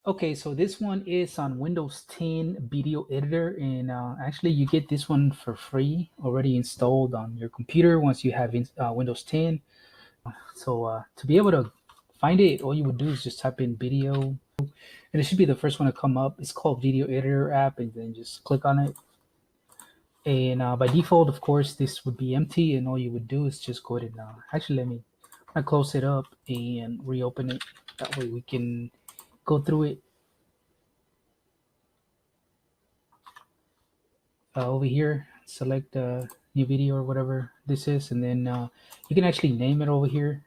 Okay, so this one is on Windows 10 video editor, and actually you get this one for free already installed on your computer once you have Windows 10. So to be able to find it, all you would do is just type in video, and it should be the first one to come up. It's called Video Editor app, and then just click on it. And by default, of course, this would be empty, and all you would do is just go ahead and actually let me close it up and reopen it. That way we can go through it. Over here, select new video or whatever this is, and then you can actually name it over here.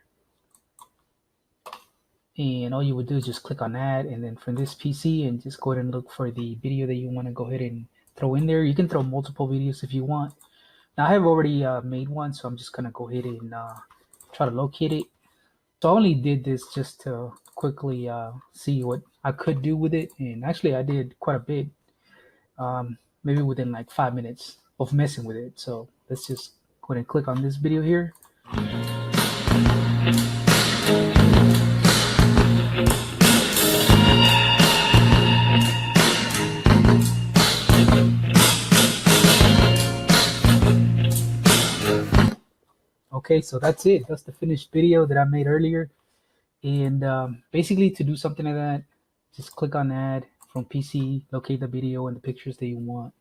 And all you would do is just click on that, and then from this PC, and just go ahead and look for the video that you want to go ahead and throw in there. You can throw multiple videos if you want. Now I have already made one, so I'm just gonna go ahead and try to locate it. So I only did this just to quickly see what I could do with it, and actually I did quite a bit. Maybe within like 5 minutes of messing with it. So let's just go ahead and click on this video here. Okay, so that's it. That's the finished video that I made earlier. And basically to do something like that, just click on add from PC, locate the video and the pictures that you want.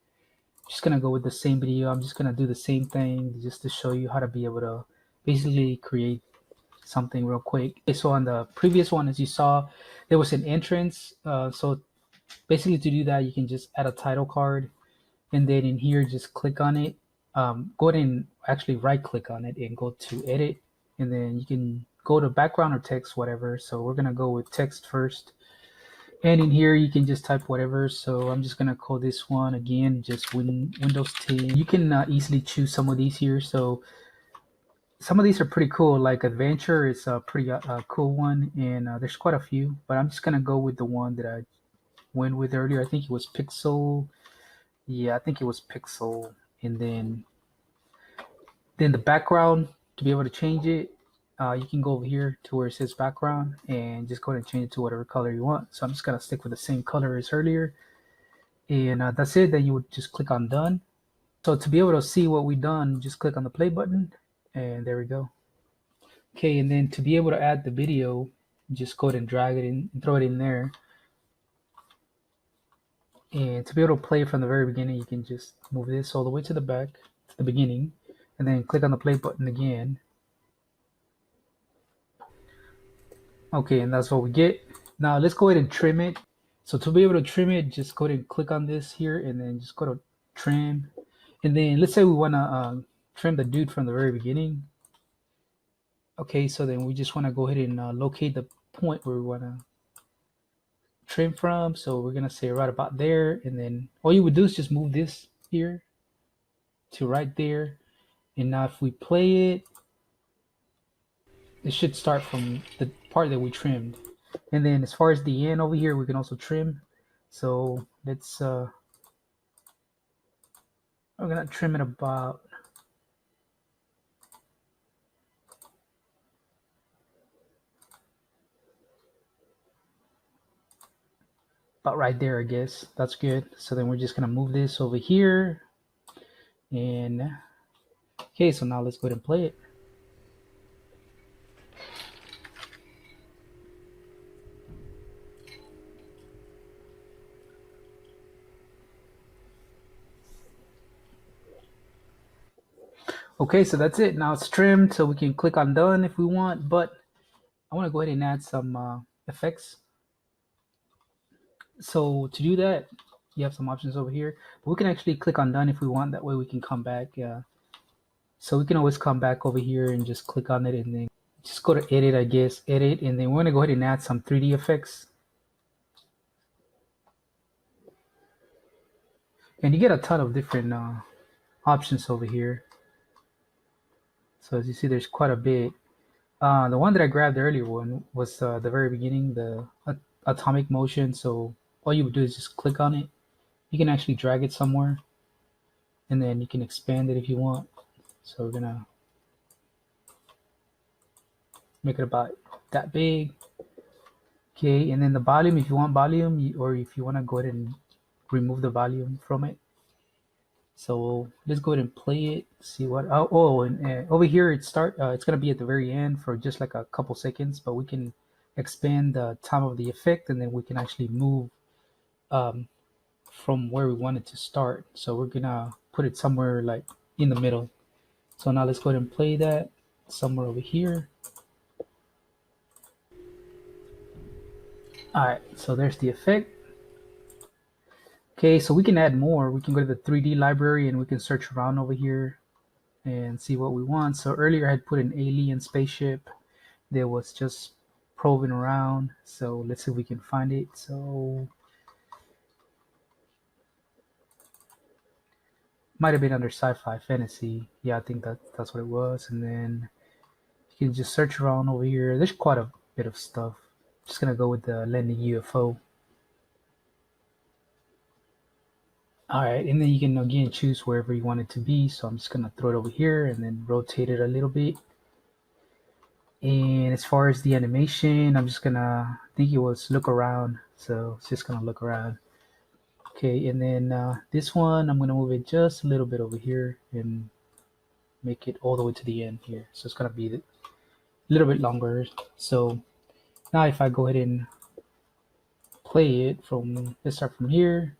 Just gonna go with the same video. I'm just gonna do the same thing just to show you how to be able to basically create something real quick. Okay, so on the previous one, as you saw, there was an entrance. So basically to do that, you can just add a title card, and then in here, just click on it. Go ahead and actually right click on it and go to edit, and then you can go to background or text, whatever. So we're gonna go with text first. And in here, you can just type whatever. So I'm just gonna call this one again, just Windows 10. You can easily choose some of these here. So some of these are pretty cool. Like Adventure is a pretty cool one, and there's quite a few. But I'm just gonna go with the one that I went with earlier. I think it was Pixel. Yeah, I think it was Pixel. And then the background, to be able to change it, you can go over here to where it says background and just go ahead and change it to whatever color you want. So I'm just gonna stick with the same color as earlier, and that's it. Then you would just click on done. So to be able to see what we've done, just click on the play button, and there we go. Okay, and then to be able to add the video, just go ahead and drag it in and throw it in there. And to be able to play from the very beginning, you can just move this all the way to the back, to the beginning, and then click on the play button again. Okay, and that's what we get. Now let's go ahead and trim it. So to be able to trim it, just go ahead and click on this here, and then just go to trim. And then let's say we want to trim the dude from the very beginning. Okay, so then we just want to go ahead and locate the point where we want to trim from. So we're gonna say right about there, and then all you would do is just move this here to right there. And now if we play it, it should start from the part that we trimmed. And then as far as the end over here, we can also trim. So let's we're gonna trim it about right there, I guess. That's good. So then we're just gonna move this over here. And okay, so now let's go ahead and play it. Okay, so that's it. Now it's trimmed, so we can click on done if we want, but I want to go ahead and add some effects. So to do that, you have some options over here, but we can actually click on done if we want. That way we can come back. So we can always come back over here and just click on it, and then just go to edit, I guess, edit, and then we're gonna go ahead and add some 3D effects. And you get a ton of different options over here. So as you see, there's quite a bit. The one that I grabbed earlier one was the very beginning, the atomic motion. So all you would do is just click on it. You can actually drag it somewhere, and then you can expand it if you want. So we're gonna make it about that big. Okay, and then the volume, if you want volume, or if you want to go ahead and remove the volume from it. So let's go ahead and play it. See what? And over here it's gonna be at the very end for just like a couple seconds, but we can expand the time of the effect, and then we can actually move um, from where we want it to start. So we're gonna put it somewhere like in the middle. So now let's go ahead and play that somewhere over here. All right, so there's the effect. Okay, so we can add more. We can go to the 3D library and we can search around over here and see what we want. So earlier I had put an alien spaceship that was just probing around. So let's see if we can find it. So might have been under sci-fi fantasy. Yeah, I think that's what it was. And then you can just search around over here. There's quite a bit of stuff. Just gonna go with the landing UFO. All right, and then you can again choose wherever you want it to be. So I'm just gonna throw it over here and then rotate it a little bit. And as far as the animation, I'm just gonna, I think it was look around. So it's just gonna look around. Okay, and then this one, I'm gonna move it just a little bit over here and make it all the way to the end here. So it's gonna be a little bit longer. So now if I go ahead and play it from, let's start from here.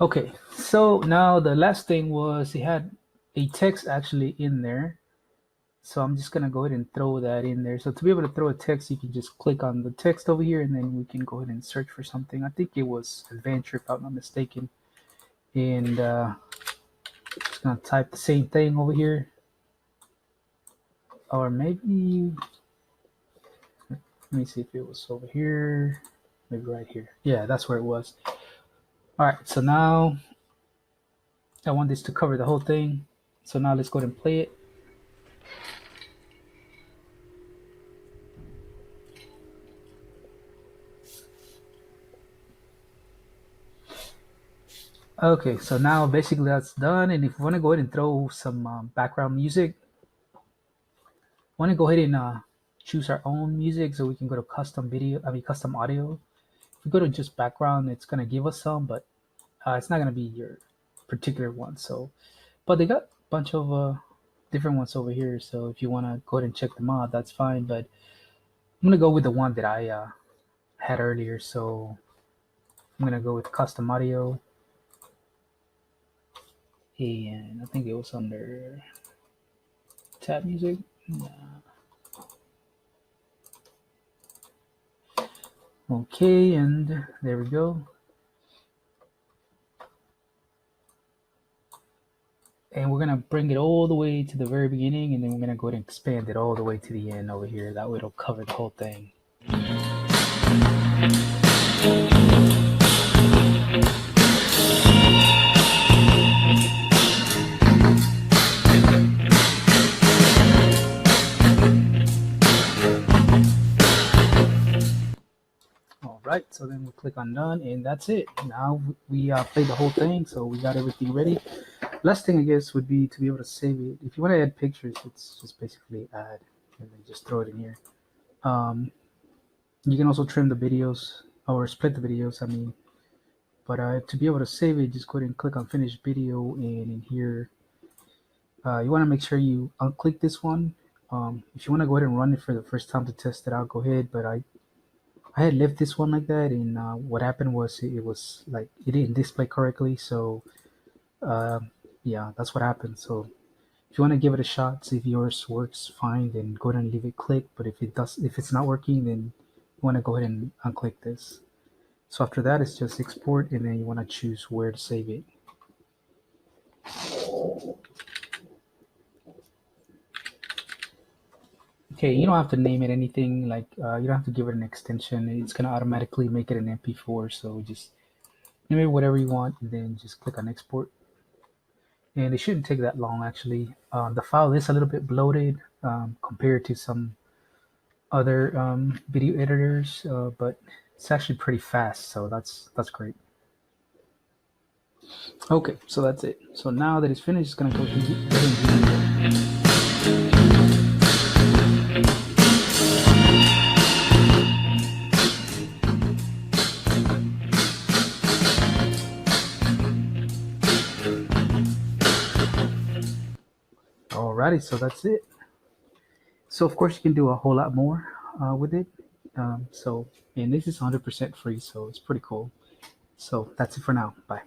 Okay, so now the last thing was it had a text actually in there. So I'm just gonna go ahead and throw that in there. So to be able to throw a text, you can just click on the text over here and then we can go ahead and search for something. I think it was adventure if I'm not mistaken. And just gonna type the same thing over here. Or maybe, let me see if it was over here. Maybe right here. Yeah, that's where it was. All right, so now I want this to cover the whole thing. So now let's go ahead and play it. Okay, so now basically that's done. And if you want to go ahead and throw some background music, want to go ahead and choose our own music, so we can go to custom audio. If we go to just background, it's gonna give us some, but it's not gonna be your particular one. So, but they got a bunch of different ones over here. So if you want to go ahead and check them out, that's fine. But I'm gonna go with the one that I had earlier. So I'm gonna go with custom audio, and I think it was under tab music. Okay, and there we go. And we're gonna bring it all the way to the very beginning, and then we're gonna go ahead and expand it all the way to the end over here. That way it'll cover the whole thing. All right, so then we click on done, and that's it. Now we played the whole thing, so we got everything ready. Last thing I guess would be to be able to save it. If you want to add pictures, it's just basically add, and then just throw it in here. Um, you can also trim the videos or split the videos. I mean, but to be able to save it, just go ahead and click on finish video, and in here, you want to make sure you unclick this one. If you want to go ahead and run it for the first time to test it out, go ahead. But I had left this one like that, and what happened was it was like it didn't display correctly. So yeah, that's what happened. So if you want to give it a shot, see if yours works fine, then go ahead and leave it clicked. But if it's not working, then you want to go ahead and unclick this. So after that, it's just export, and then you want to choose where to save it. Okay, you don't have to name it anything. Like you don't have to give it an extension. It's gonna automatically make it an MP4. So just name it whatever you want, and then just click on export. And it shouldn't take that long actually. The file is a little bit bloated compared to some other video editors, but it's actually pretty fast. So that's great. Okay, so that's it. So now that it's finished, it's gonna go ahead and view. Alrighty, so that's it. So of course you can do a whole lot more with it. And this is 100% free, so it's pretty cool. So that's it for now. Bye.